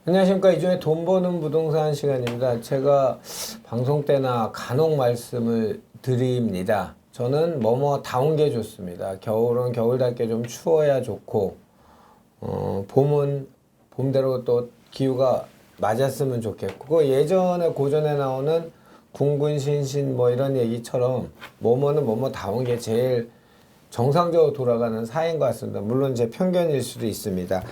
안녕하십니까. 이종의 돈 버는 부동산 시간입니다. 제가 방송 때나 간혹 말씀을 드립니다. 저는 뭐뭐 다운 게 좋습니다. 겨울은 겨울답게 좀 추워야 좋고, 봄은 봄대로 또 기후가 맞았으면 좋겠고, 그 예전에 고전에 나오는 군군 신신 뭐 이런 얘기처럼 뭐뭐는 뭐뭐 다운 게 제일 정상적으로 돌아가는 사회인 것 같습니다. 물론 제 편견일 수도 있습니다.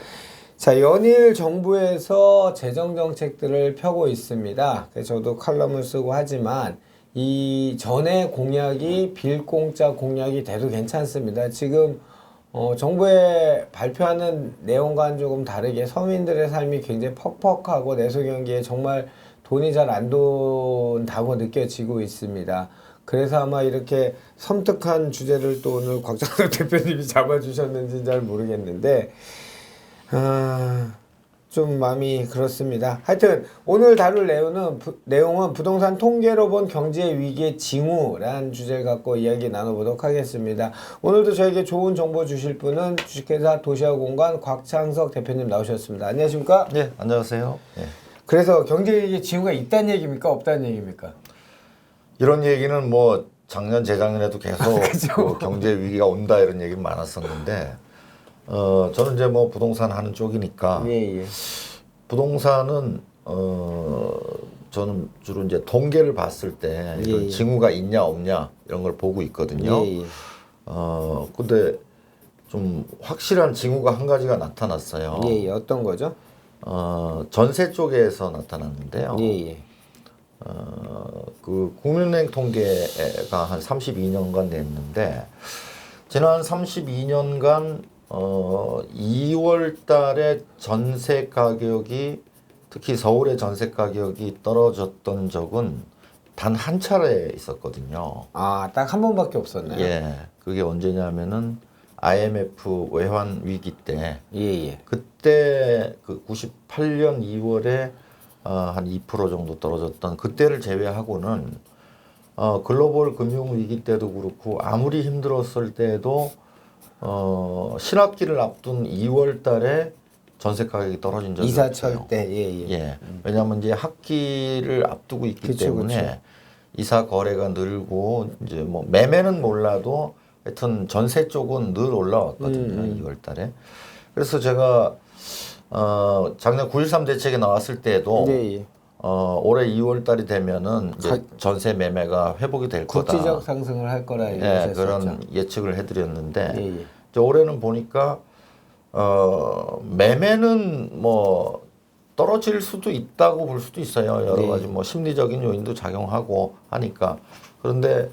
자, 연일 정부에서 재정 정책들을 펴고 있습니다. 그래서 저도 칼럼을 쓰고 하지만 이 전에 공약이 빌공짜 공약이 돼도 괜찮습니다. 지금 정부의 발표하는 내용과는 조금 다르게 서민들의 삶이 굉장히 퍽퍽하고 내소경기에 정말 돈이 잘 안 돈다고 느껴지고 있습니다. 그래서 아마 이렇게 섬뜩한 주제를 또 오늘 곽장석 대표님이 잡아주셨는지는 잘 모르겠는데 좀 마음이 그렇습니다. 하여튼 오늘 다룰 내용은 부동산 통계로 본 경제 위기의 징후라는 주제를 갖고 이야기 나눠보도록 하겠습니다. 오늘도 저에게 좋은 정보 주실 분은 주식회사 도시아공간 곽창석 대표님 나오셨습니다. 안녕하십니까? 네, 안녕하세요. 네. 그래서 경제 위기의 징후가 있다는 얘기입니까? 없다는 얘기입니까? 이런 얘기는 뭐 작년, 재작년에도 계속 그죠. 그 경제 위기가 온다 이런 얘기 많았었는데, 저는 이제 뭐 부동산 하는 쪽이니까 예. 부동산은 저는 주로 이제 통계를 봤을 때 이런 예. 징후가 있냐 없냐 이런 걸 보고 있거든요. 예. 근데 좀 확실한 징후가 한 가지가 나타났어요. 예. 어떤 거죠? 전세 쪽에서 나타났는데요. 예. 그 국민은행 통계가 한 32년간 냈는데 지난 32년간 2월 달에 전세 가격이 특히 서울의 전세 가격이 떨어졌던 적은 단 한 차례 있었거든요. 아, 딱 한 번밖에 없었나요? 예. 그게 언제냐면은 IMF 외환 위기 때 예. 그때 그 98년 2월에 한 2% 정도 떨어졌던 그때를 제외하고는 글로벌 금융 위기 때도 그렇고 아무리 힘들었을 때도 신학기를 앞둔 2월 달에 전세 가격이 떨어진 적이 이사철 없어요. 때, 예. 예. 왜냐하면 이제 학기를 앞두고 있기 때문에 그쵸. 이사 거래가 늘고 이제 뭐 매매는 몰라도 하여튼 전세 쪽은 늘 올라왔거든요. 2월 달에. 그래서 제가 작년 9.13 대책에 나왔을 때도 예. 올해 2월 달이 되면은 이제 전세 매매가 회복이 될 거다. 국지적 상승을 할 거라 예, 얘기하셨죠. 그런 예측을 해드렸는데 예. 이제 올해는 보니까 매매는 뭐 떨어질 수도 있다고 볼 수도 있어요. 여러 가지 뭐 심리적인 요인도 작용하고 하니까. 그런데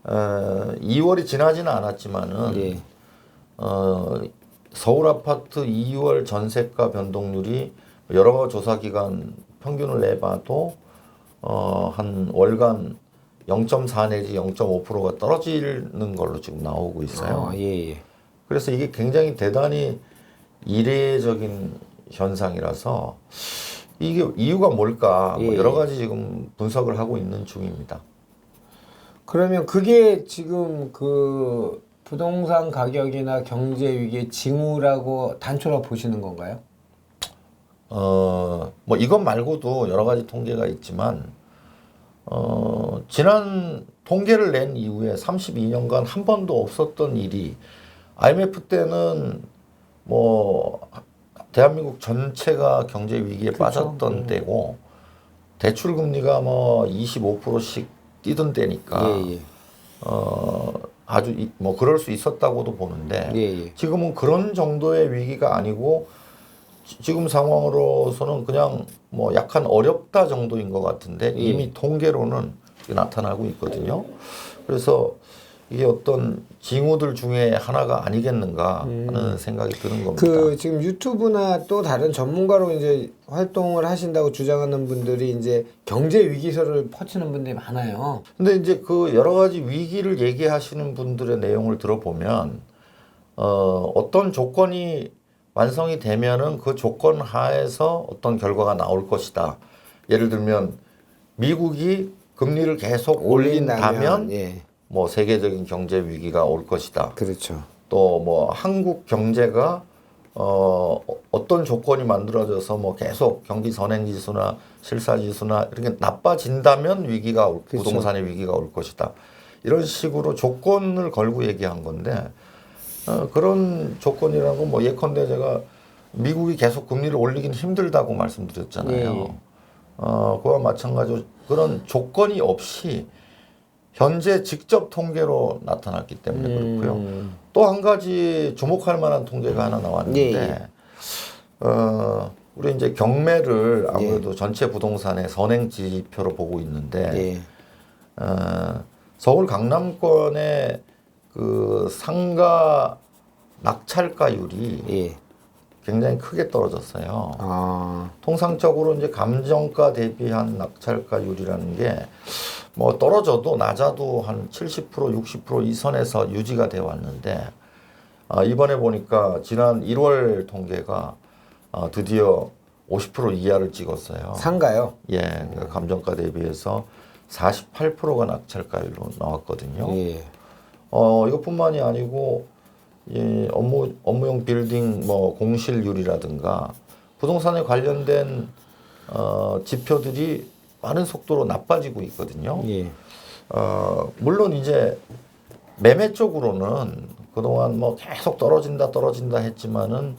2월이 지나지는 않았지만은 서울 아파트 2월 전세가 변동률이 여러 조사기관 평균을 내봐도 한 월간 0.4 내지 0.5%가 떨어지는 걸로 지금 나오고 있어요. 예. 그래서 이게 굉장히 대단히 이례적인 현상이라서 이게 이유가 뭘까 뭐 여러 가지 지금 분석을 하고 있는 중입니다. 그러면 그게 지금 그 부동산 가격이나 경제 위기의 징후라고 단초로 보시는 건가요? 뭐 이것 말고도 여러 가지 통계가 있지만 지난 통계를 낸 이후에 32년간 한 번도 없었던 일이 IMF 때는 뭐 대한민국 전체가 경제 위기에 빠졌던 때고 대출 금리가 뭐 25%씩 뛰던 때니까 아주 뭐 그럴 수 있었다고도 보는데 지금은 그런 정도의 위기가 아니고 지금 상황으로서는 그냥 뭐 약간 어렵다 정도인 것 같은데 이미 통계로는 나타나고 있거든요. 그래서 이게 어떤 징후들 중에 하나가 아니겠는가 하는 생각이 드는 겁니다. 그 지금 유튜브나 또 다른 전문가로 이제 활동을 하신다고 주장하는 분들이 이제 경제 위기설을 퍼치는 분들이 많아요. 근데 이제 그 여러 가지 위기를 얘기하시는 분들의 내용을 들어보면 어떤 조건이 완성이 되면은 그 조건 하에서 어떤 결과가 나올 것이다. 예를 들면 미국이 금리를 계속 올린다면 뭐 세계적인 경제 위기가 올 것이다. 그렇죠. 또 뭐 한국 경제가 어떤 조건이 만들어져서 뭐 계속 경기 선행지수나 실사지수나 이렇게 나빠진다면 위기가 그쵸. 부동산의 위기가 올 것이다. 이런 식으로 조건을 걸고 얘기한 건데 그런 조건이라는 건 뭐 예컨대 제가 미국이 계속 금리를 올리긴 힘들다고 말씀드렸잖아요. 예. 그와 마찬가지로 그런 조건이 없이 현재 직접 통계로 나타났기 때문에 그렇고요. 또 한 가지 주목할 만한 통계가 하나 나왔는데, 우리 이제 경매를 아무래도 전체 부동산의 선행 지표로 보고 있는데, 서울 강남권의 그 상가 낙찰가율이 굉장히 크게 떨어졌어요. 통상적으로 이제 감정가 대비한 낙찰가율이라는 게 뭐 떨어져도 낮아도 한 70%, 60% 이 선에서 유지가 되어 왔는데 이번에 보니까 지난 1월 통계가 드디어 50% 이하를 찍었어요. 상가요? 예, 그러니까 감정가 대비해서 48%가 낙찰가율로 나왔거든요. 이것뿐만이 아니고 업무용 빌딩 뭐 공실률이라든가 부동산에 관련된 지표들이 빠른 속도로 나빠지고 있거든요. 물론 이제 매매 쪽으로는 그동안 뭐 계속 떨어진다 했지만은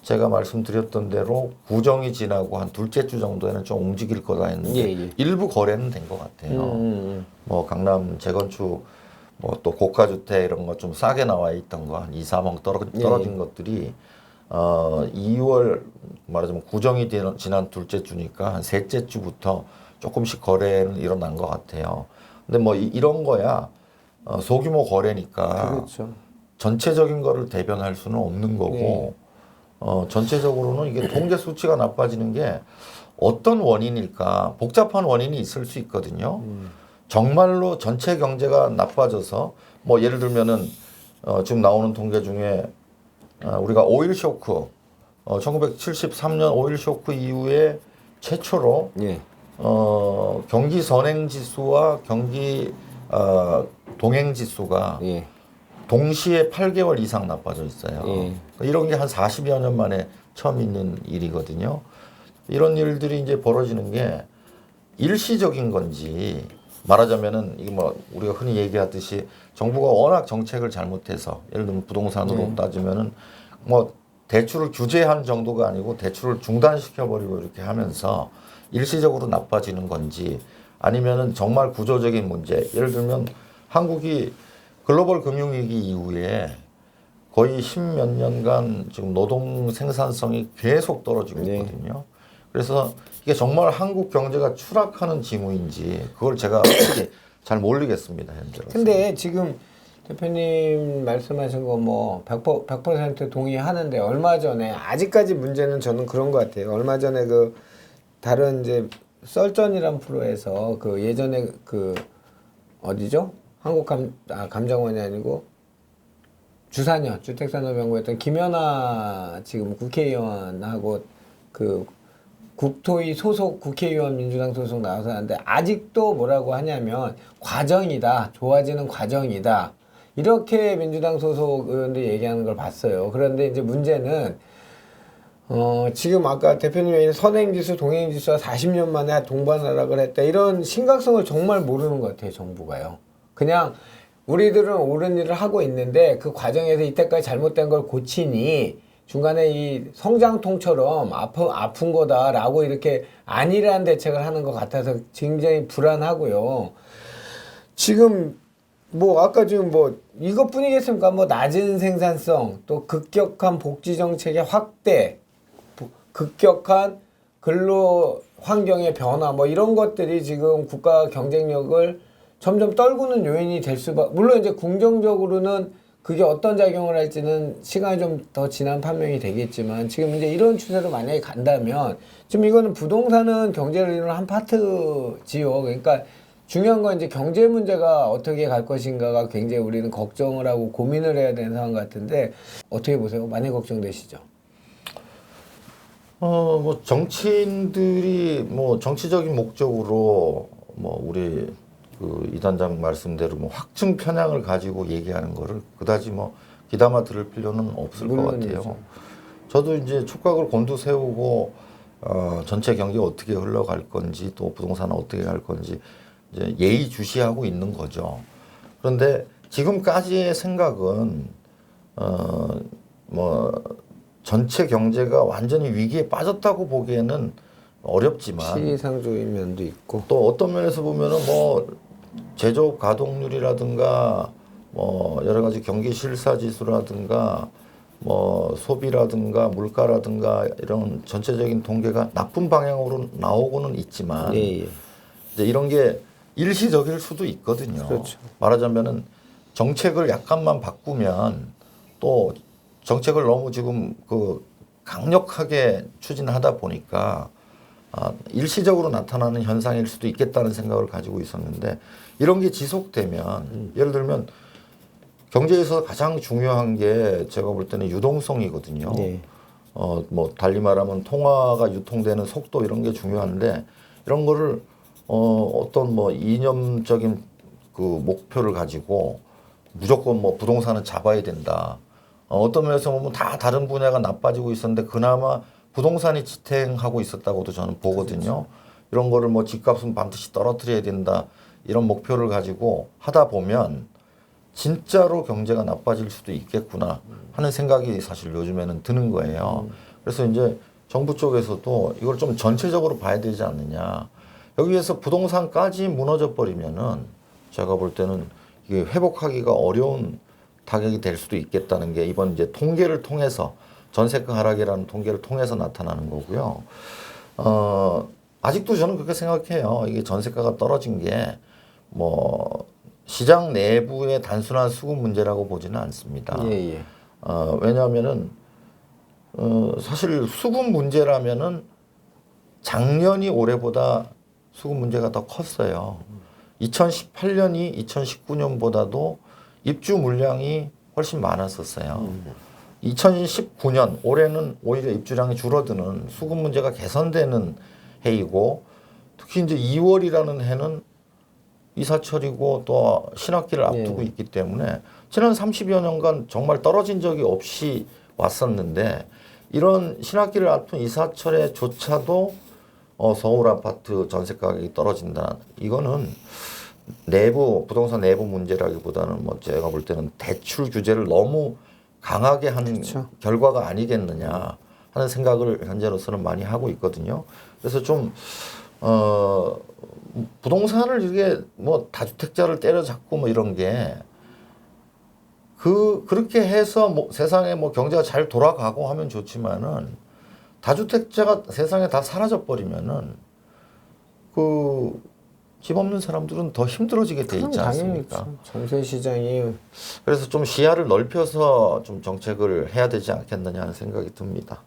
제가 말씀드렸던 대로 구정이 지나고 한 둘째 주 정도에는 좀 움직일 거다 했는데 일부 거래는 된 것 같아요. 뭐 강남 재건축 뭐 또 고가주택 이런 거 좀 싸게 나와 있던 거 한 2, 3억 떨어진 것들이 2월 말하자면 구정이 지난 둘째 주니까 한 셋째 주부터 조금씩 거래는 일어난 것 같아요. 근데 뭐 이런 거야 소규모 거래니까 그렇죠. 전체적인 거를 대변할 수는 없는 거고 전체적으로는 이게 통계 수치가 나빠지는 게 어떤 원인일까 복잡한 원인이 있을 수 있거든요. 정말로 전체 경제가 나빠져서 뭐 예를 들면은 지금 나오는 통계 중에 우리가 오일 쇼크 1973년 오일 쇼크 이후에 최초로 경기 선행 지수와 경기 동행 지수가 동시에 8개월 이상 나빠져 있어요. 이런 게 한 40여 년 만에 처음 있는 일이거든요. 이런 일들이 이제 벌어지는 게 일시적인 건지 말하자면은 이게 뭐 우리가 흔히 얘기하듯이 정부가 워낙 정책을 잘못해서 예를 들면 부동산으로 따지면은 뭐 대출을 규제한 정도가 아니고 대출을 중단시켜 버리고 이렇게 하면서 일시적으로 나빠지는 건지 아니면은 정말 구조적인 문제 예를 들면 한국이 글로벌 금융위기 이후에 거의 10몇 년간 지금 노동 생산성이 계속 떨어지고 있거든요. 그래서 이게 정말 한국 경제가 추락하는 징후인지 그걸 제가 솔직히 잘 모르겠습니다. 현재로서. 근데 지금 대표님 말씀하신 거 뭐 100% 동의하는데 얼마 전에 아직까지 문제는 저는 그런 것 같아요. 얼마 전에 그 다른 이제 썰전이란 프로에서 그 예전에 그 어디죠? 감정원이 아니고 주산현 주택산업연구했던 김연아 지금 국회의원하고 그 국토위 소속 국회의원 민주당 소속 나와서 하는데 아직도 뭐라고 하냐면 과정이다. 좋아지는 과정이다. 이렇게 민주당 소속 의원들이 얘기하는 걸 봤어요. 그런데 이제 문제는 지금 아까 대표님이 선행지수, 동행지수가 40년 만에 동반 하락을 했다. 이런 심각성을 정말 모르는 것 같아요. 정부가요. 그냥 우리들은 옳은 일을 하고 있는데 그 과정에서 이때까지 잘못된 걸 고치니 중간에 이 성장통처럼 아픈 거다라고 이렇게 안일한 대책을 하는 것 같아서 굉장히 불안하고요. 지금 뭐 아까 지금 뭐 이것뿐이겠습니까? 뭐 낮은 생산성, 또 급격한 복지 정책의 확대, 급격한 근로 환경의 변화, 뭐 이런 것들이 지금 국가 경쟁력을 점점 떨구는 요인이 될 수밖에. 물론 이제 긍정적으로는 그게 어떤 작용을 할지는 시간이 좀 더 지난 판명이 되겠지만 지금 이제 이런 추세로 만약에 간다면 지금 이거는 부동산은 경제를 이루는 한 파트지요. 그러니까 중요한 건 이제 경제 문제가 어떻게 갈 것인가가 굉장히 우리는 걱정을 하고 고민을 해야 되는 상황 같은데 어떻게 보세요? 많이 걱정되시죠? 뭐 정치인들이 뭐 정치적인 목적으로 뭐 우리 그 이 단장 말씀대로 뭐 확증 편향을 가지고 얘기하는 거를 그다지 뭐 귀담아 들을 필요는 없을 것 같아요. 저도 이제 촉각을 곤두세우고 전체 경기 어떻게 흘러갈 건지 또 부동산은 어떻게 갈 건지 이제 예의주시하고 있는 거죠. 그런데 지금까지의 생각은 뭐 전체 경제가 완전히 위기에 빠졌다고 보기에는 어렵지만 시기상조인 면도 있고 또 어떤 면에서 보면은 뭐 제조업 가동률이라든가 뭐 여러 가지 경기 실사 지수라든가 뭐 소비라든가 물가라든가 이런 전체적인 통계가 나쁜 방향으로 나오고는 있지만 예, 예. 이제 이런 게 일시적일 수도 있거든요. 그렇죠. 말하자면은 정책을 약간만 바꾸면 또 정책을 너무 지금 그 강력하게 추진하다 보니까 일시적으로 나타나는 현상일 수도 있겠다는 생각을 가지고 있었는데 이런 게 지속되면 예를 들면 경제에서 가장 중요한 게 제가 볼 때는 유동성이거든요. 네. 뭐 달리 말하면 통화가 유통되는 속도 이런 게 중요한데 이런 거를 어떤 뭐 이념적인 그 목표를 가지고 무조건 뭐 부동산은 잡아야 된다. 어떤 면에서 보면 다 다른 분야가 나빠지고 있었는데 그나마 부동산이 지탱하고 있었다고도 저는 보거든요. 그렇죠. 이런 거를 뭐 집값은 반드시 떨어뜨려야 된다. 이런 목표를 가지고 하다 보면 진짜로 경제가 나빠질 수도 있겠구나 하는 생각이 사실 요즘에는 드는 거예요. 그래서 이제 정부 쪽에서도 이걸 좀 전체적으로 봐야 되지 않느냐. 여기에서 부동산까지 무너져 버리면은 제가 볼 때는 이게 회복하기가 어려운 타격이 될 수도 있겠다는 게 이번 이제 통계를 통해서 전세가 하락이라는 통계를 통해서 나타나는 거고요. 아직도 저는 그렇게 생각해요. 이게 전세가가 떨어진 게 뭐 시장 내부의 단순한 수급 문제라고 보지는 않습니다. 예, 예. 왜냐하면은 사실 수급 문제라면은 작년이 올해보다 수급 문제가 더 컸어요. 2018년이 2019년보다도 입주 물량이 훨씬 많았었어요. 2019년 올해는 오히려 입주량이 줄어드는 수급 문제가 개선되는 해이고 특히 이제 2월이라는 해는 이사철이고 또 신학기를 앞두고 있기 때문에 지난 30여 년간 정말 떨어진 적이 없이 왔었는데 이런 신학기를 앞둔 이사철에조차도 서울 아파트 전세 가격이 떨어진다. 이거는 내부 부동산 내부 문제라기보다는 뭐 제가 볼 때는 대출 규제를 너무 강하게 한 그렇죠. 결과가 아니겠느냐 하는 생각을 현재로서는 많이 하고 있거든요. 그래서 좀 부동산을 이게 뭐 다주택자를 때려잡고 뭐 이런 게 그렇게 해서 뭐 세상에 뭐 경제가 잘 돌아가고 하면 좋지만은 다주택자가 세상에 다 사라져 버리면은 그 집 없는 사람들은 더 힘들어지게 돼 있지 않습니까? 전세 시장이 그래서 좀 시야를 넓혀서 좀 정책을 해야 되지 않겠느냐 하는 생각이 듭니다.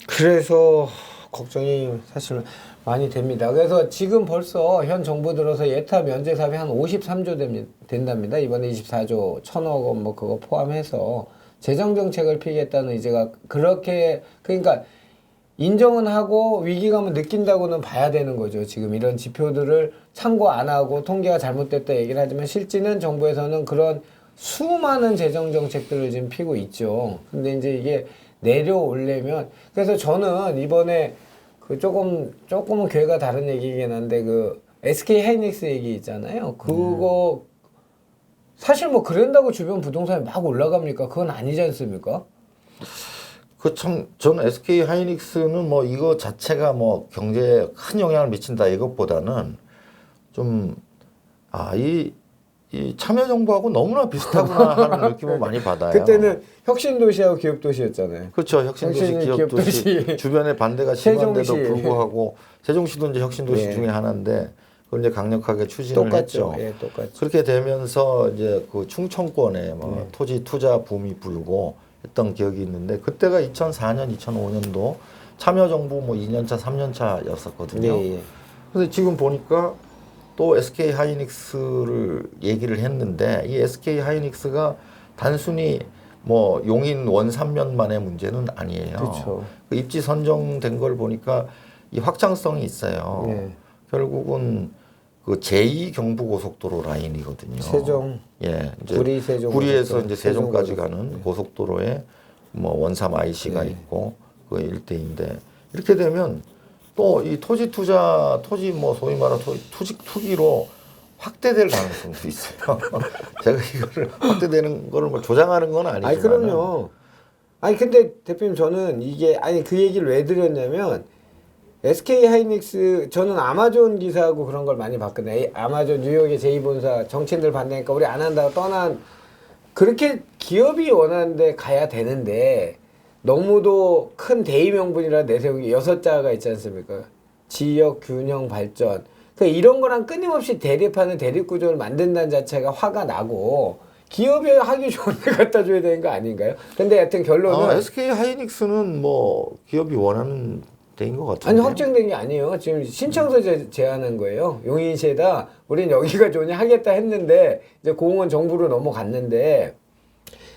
그래서 걱정이 사실 많이 됩니다. 그래서 지금 벌써 현 정부 들어서 예타 면제 사업이 한 53조 된답니다. 이번에 24조 1,000억 원 뭐 그거 포함해서 재정 정책을 피겠다는 의제가 그렇게 그러니까 인정은 하고 위기감을 느낀다고는 봐야 되는 거죠. 지금 이런 지표들을 참고 안 하고 통계가 잘못됐다 얘기를 하지만 실제는 정부에서는 그런 수많은 재정 정책들을 지금 피고 있죠. 근데 이제 이게 내려오려면 그래서 저는 이번에 그 조금은 괴가 다른 얘기긴 한데 그 SK 하이닉스 얘기 있잖아요. 그거 사실 뭐 그런다고 주변 부동산이 막 올라갑니까? 그건 아니지 않습니까? 저는 SK 하이닉스는 뭐 이거 자체가 뭐 경제에 큰 영향을 미친다 이것보다는 좀 이 참여정부하고 너무나 비슷하구나 하는 느낌을 많이 받아요. 그때는 혁신도시하고 기업도시였잖아요. 그렇죠. 혁신도시, 기업도시 주변에 반대가 심한데도 세종시. 불구하고 세종시도 이제 혁신도시 네. 중에 하나인데 그걸 이제 강력하게 추진을 똑같죠. 했죠. 예, 똑같죠. 그렇게 되면서 이제 그 충청권에 뭐 토지 투자 붐이 불고 했던 기억이 있는데 그때가 2004년, 2005년도 참여정부 뭐 2년차, 3년차였었거든요. 예, 예. 그래서 지금 보니까 또 SK 하이닉스를 얘기를 했는데 이 SK 하이닉스가 단순히 뭐 용인 원산면만의 문제는 아니에요. 그렇죠. 그 입지 선정된 걸 보니까 이 확장성이 있어요. 네. 결국은 그 제2 경부고속도로 라인이거든요. 세종. 예, 이제 구리 세종 구리에서 고속도로. 이제 세종까지 세종 가는 네. 고속도로의 뭐 원삼 IC가 있고 그 일대인데 이렇게 되면 또 이 토지 투자, 토지 뭐 소위 말하는 투지 투기로 확대될 가능성도 있어요. 제가 이거를 확대되는 거를 뭐 조장하는 건 아니지만. 아니 그럼요. 아니 근데 대표님 저는 이게 아니 그 얘기를 왜 드렸냐면 SK 하이닉스 저는 아마존 기사하고 그런 걸 많이 봤거든요. 아마존 뉴욕의 제2본사 정치인들 반대니까 우리 안 한다고 떠난 그렇게 기업이 원하는데 가야 되는데 너무도 큰 대의 명분이라 내세운 게 6자가 있지 않습니까? 지역 균형 발전. 그러니까 이런 거랑 끊임없이 대립하는 대립구조를 만든다는 자체가 화가 나고 기업이 하기 좋은 데 갖다 줘야 되는 거 아닌가요? 근데 하여튼 결론은 SK 하이닉스는 뭐 기업이 원하는 데인 것 같은데. 아니 확정된 게 아니에요. 지금 신청서 제안한 거예요. 용인시에다 우린 여기가 좋으니 하겠다 했는데 이제 공은 정부로 넘어갔는데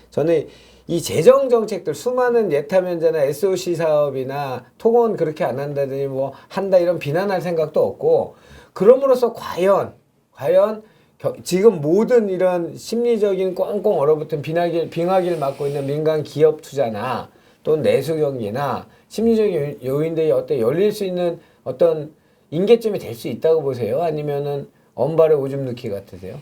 저는 이 재정 정책들 수많은 예타면제나 SOC 사업이나 토건 그렇게 안 한다더니 뭐 한다 이런 비난할 생각도 없고 그럼으로써 과연 지금 모든 이런 심리적인 꽁꽁 얼어붙은 빙하기를 맞고 있는 민간 기업 투자나 또는 내수 경기나 심리적인 요인들이 어때 열릴 수 있는 어떤 인계점이 될 수 있다고 보세요? 아니면은 언발에 오줌 넣기 같으세요?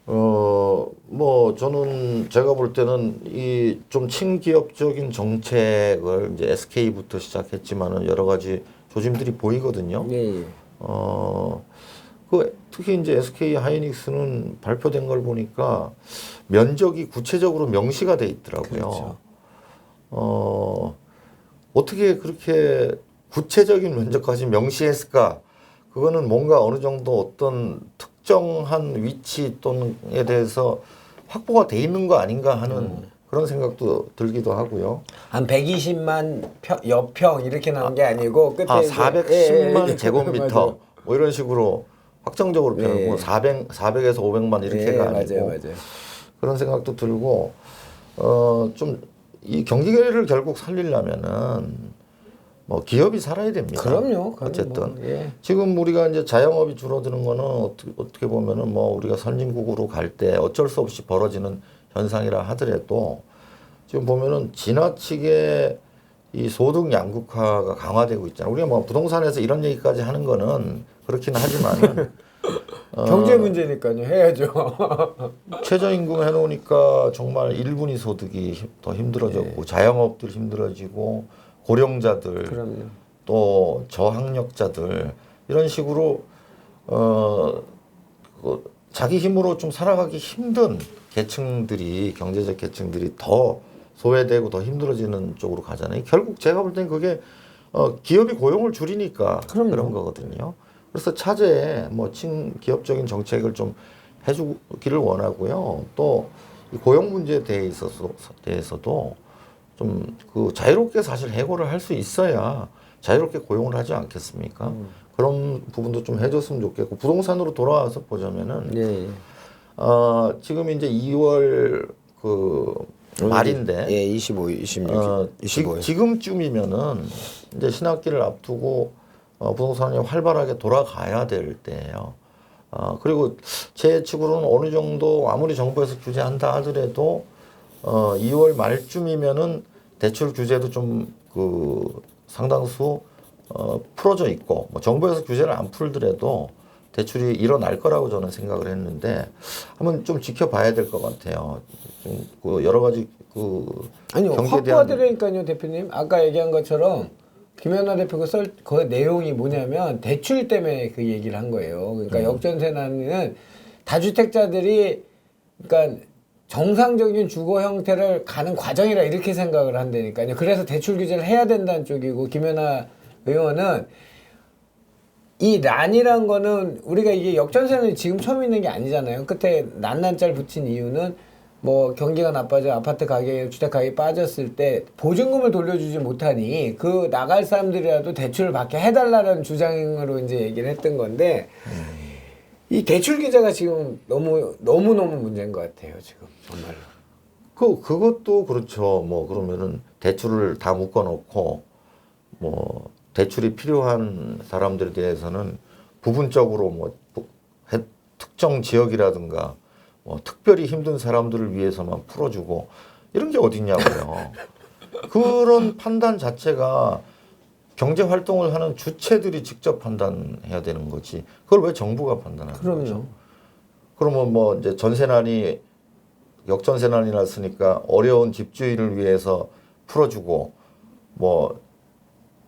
뭐 저는 제가 볼 때는 이 좀 친기업적인 정책을 이제 SK부터 시작했지만은 여러 가지 조짐들이 보이거든요. 예. 특히 이제 SK 하이닉스는 발표된 걸 보니까 면적이 구체적으로 명시가 돼 있더라고요. 그렇죠. 어떻게 그렇게 구체적인 면적까지 명시했을까? 그거는 뭔가 어느 정도 어떤 특정한 위치 또는에 대해서 확보가 돼 있는 거 아닌가 하는 그런 생각도 들기도 하고요. 한 120만 여평 이렇게 나온 게 아니고 끝에 410만 제곱미터 뭐 이런 식으로 확정적으로 표현하고 400에서 500만 이렇게가 아니고 맞아요. 그런 생각도 들고 좀 이 경기를 결국 살리려면은 뭐 기업이 살아야 됩니다. 그럼요. 어쨌든 뭐, 지금 우리가 이제 자영업이 줄어드는 거는 어떻게 보면은 뭐 우리가 선진국으로 갈 때 어쩔 수 없이 벌어지는 현상이라 하더라도 지금 보면은 지나치게 이 소득 양극화가 강화되고 있잖아요. 우리가 뭐 부동산에서 이런 얘기까지 하는 거는 그렇긴 하지만은 경제 문제니까요. 해야죠. 최저임금 해놓으니까 정말 1분위 소득이 더 힘들어졌고 자영업들 힘들어지고 고령자들 그럼요. 또 저학력자들 이런 식으로 자기 힘으로 좀 살아가기 힘든 계층들이 경제적 계층들이 더 소외되고 더 힘들어지는 쪽으로 가잖아요. 결국 제가 볼 땐 그게 기업이 고용을 줄이니까 그런 거거든요. 그래서 차제에 뭐 친기업적인 정책을 좀 해주기를 원하고요. 또 이 고용 문제에 대해서도 좀 그 자유롭게 사실 해고를 할 수 있어야 자유롭게 고용을 하지 않겠습니까? 그런 부분도 좀 해줬으면 좋겠고 부동산으로 돌아와서 보자면은 지금 이제 2월 그 말인데 25, 26, 25. 지금쯤이면은 이제 신학기를 앞두고 부동산이 활발하게 돌아가야 될 때예요. 그리고 제 측으로는 어느 정도 아무리 정부에서 규제한다 하더라도 2월 말쯤이면은 대출 규제도 좀 그 상당수 풀어져 있고 뭐 정부에서 규제를 안 풀더라도 대출이 일어날 거라고 저는 생각을 했는데 한번 좀 지켜봐야 될 것 같아요. 좀 그 여러 가지 그 아니 경기에 대한 확보하더라니까요, 대표님. 아까 얘기한 것처럼 김연아 대표가 그 내용이 뭐냐면 대출 때문에 그 얘기를 한 거예요. 그러니까 역전세 나는 다주택자들이 그러니까 정상적인 주거 형태를 가는 과정이라 이렇게 생각을 한다니까요. 그래서 대출 규제를 해야 된다는 쪽이고 김연아 의원은 이 란이란 거는 우리가 이게 역전세는 지금 처음 있는 게 아니잖아요. 끝에 난난짤 붙인 이유는 뭐 경기가 나빠져 아파트 가격, 주택 가격이 빠졌을 때 보증금을 돌려주지 못하니 그 나갈 사람들이라도 대출을 받게 해달라는 주장으로 이제 얘기를 했던 건데 이 대출 규제가 지금 너무 문제인 것 같아요. 지금 정말로. 그것도 그렇죠. 뭐 그러면은 대출을 다 묶어놓고 뭐 대출이 필요한 사람들에 대해서는 부분적으로 뭐 특정 지역이라든가 뭐 특별히 힘든 사람들을 위해서만 풀어주고 이런 게 어딨냐고요. 그런 판단 자체가 경제 활동을 하는 주체들이 직접 판단해야 되는 거지. 그걸 왜 정부가 판단하는 거죠? 그러면 뭐 이제 전세난이 역전세난이 났으니까 어려운 집주인을 위해서 풀어주고 뭐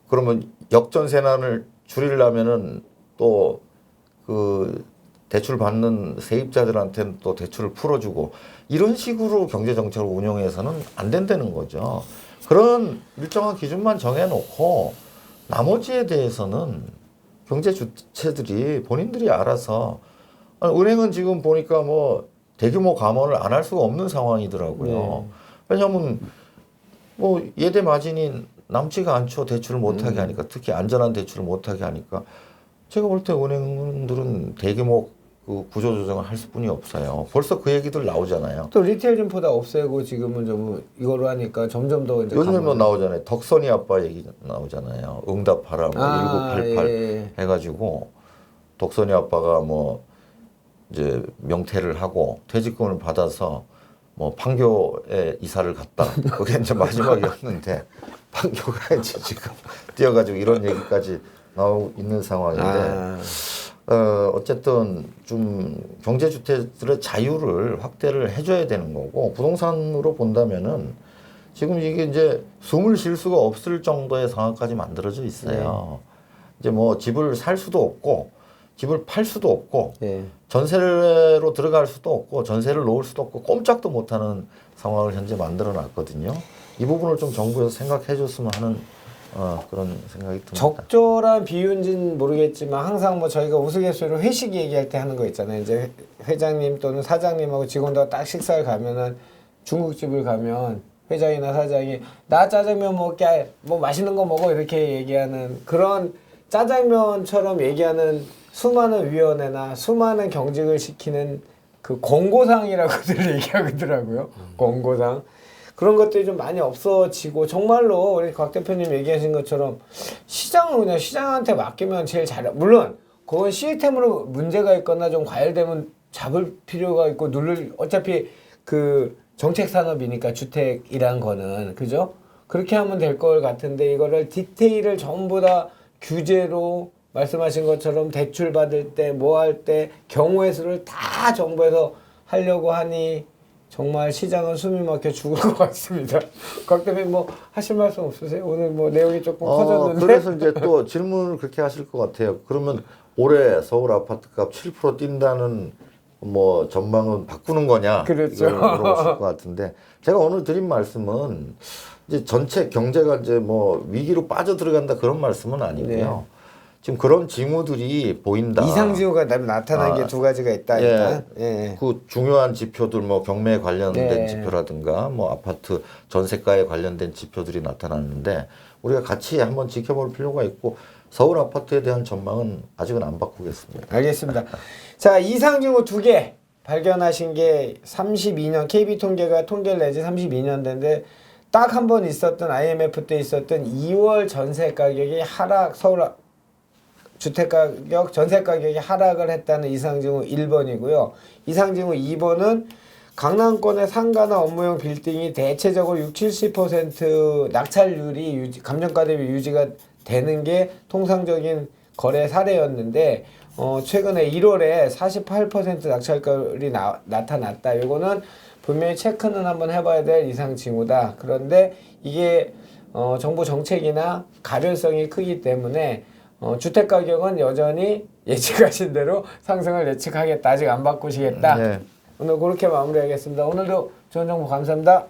그러면 역전세난을 줄이려면은 또 그 대출 받는 세입자들한테는 또 대출을 풀어주고 이런 식으로 경제 정책을 운영해서는 안 된다는 거죠. 그런 일정한 기준만 정해놓고 나머지에 대해서는 경제 주체들이 본인들이 알아서 아니, 은행은 지금 보니까 뭐 대규모 감원을 안 할 수가 없는 상황이더라고요. 왜냐하면 뭐 예대 마진이 남지가 않죠. 대출을 못하게 하니까 특히 안전한 대출을 못하게 하니까 제가 볼 때 은행들은 대규모 그 구조조정을 할 수뿐이 없어요. 벌써 그 얘기들 나오잖아요. 또 리테일 점포 다 없애고 지금은 좀 이거로 하니까 점점 더 이제 요즘에 뭐 나오잖아요. 덕선이 아빠 얘기 나오잖아요. 응답하라 뭐 1988 예. 해가지고 덕선이 아빠가 뭐 이제 명퇴를 하고 퇴직금을 받아서 뭐 판교에 이사를 갔다. 그게 이제 마지막이었는데 판교가 이제 지금 뛰어가지고 이런 얘기까지 나오고 있는 상황인데 어쨌든 좀 경제주택들의 자유를 확대를 해줘야 되는 거고 부동산으로 본다면은 지금 이게 이제 숨을 쉴 수가 없을 정도의 상황까지 만들어져 있어요. 이제 뭐 집을 살 수도 없고 집을 팔 수도 없고 전세로 들어갈 수도 없고 전세를 놓을 수도 없고 꼼짝도 못하는 상황을 현재 만들어 놨거든요. 이 부분을 좀 정부에서 생각해 줬으면 하는 그런 생각이 듭니다. 적절한 비유인지는 모르겠지만 항상 뭐 저희가 우스갯소리로 회식 얘기할 때 하는 거 있잖아요. 이제 회장님 또는 사장님하고 직원들과 딱 식사를 가면은 중국집을 가면 회장이나 사장이 나 짜장면 먹게 뭐 맛있는 거 먹어 이렇게 얘기하는 그런 짜장면처럼 얘기하는 수많은 위원회나 수많은 경직을 시키는 그 권고상이라고들 얘기하더라고요. 권고상. 그런 것들이 좀 많이 없어지고 정말로 우리 곽 대표님 얘기하신 것처럼 시장은 그냥 시장한테 맡기면 제일 잘해. 물론 그건 시스템으로 문제가 있거나 좀 과열되면 잡을 필요가 있고 어차피 그 정책 산업이니까 주택이란 거는 그죠? 그렇게 하면 될 걸 같은데 이거를 디테일을 전부 다 규제로 말씀하신 것처럼 대출 받을 때 뭐 할 때 경우의 수를 다 정부에서 하려고 하니 정말 시장은 숨이 막혀 죽을 것 같습니다. 곽 대표님 뭐 하실 말씀 없으세요? 오늘 뭐 내용이 조금 커졌는데. 그래서 이제 또 질문을 그렇게 하실 것 같아요. 그러면 올해 서울 아파트값 7% 뛴다는 뭐 전망은 바꾸는 거냐? 그렇죠. 물어보실 것 같은데 제가 오늘 드린 말씀은 이제 전체 경제가 이제 뭐 위기로 빠져 들어간다 그런 말씀은 아니고요. 지금 그런 징후들이 보인다. 이상 징후가 나타난 게 두 가지가 있다. 일단. 그 중요한 지표들 뭐 경매에 관련된 지표라든가 뭐 아파트 전세가에 관련된 지표들이 나타났는데 우리가 같이 한번 지켜볼 필요가 있고 서울 아파트에 대한 전망은 아직은 안 바꾸겠습니다. 알겠습니다. 자, 이상 징후 2개 발견하신 게 32년 KB 통계가 통계를 내지 32년 된데 딱 한 번 있었던 IMF 때 있었던 2월 전세 가격이 하락 서울 주택가격, 전세가격이 하락을 했다는 이상징후 1번이고요. 이상징후 2번은 강남권의 상가나 업무용 빌딩이 대체적으로 60-70% 낙찰률이 감정가 대비 유지가 되는 게 통상적인 거래 사례였는데 최근에 1월에 48% 낙찰률이 나타났다. 이거는 분명히 체크는 한번 해봐야 될 이상징후다. 그런데 이게 정부 정책이나 가변성이 크기 때문에 주택가격은 여전히 예측하신 대로 상승을 예측하겠다. 아직 안 바꾸시겠다. 오늘 그렇게 마무리하겠습니다. 오늘도 좋은 정보 감사합니다.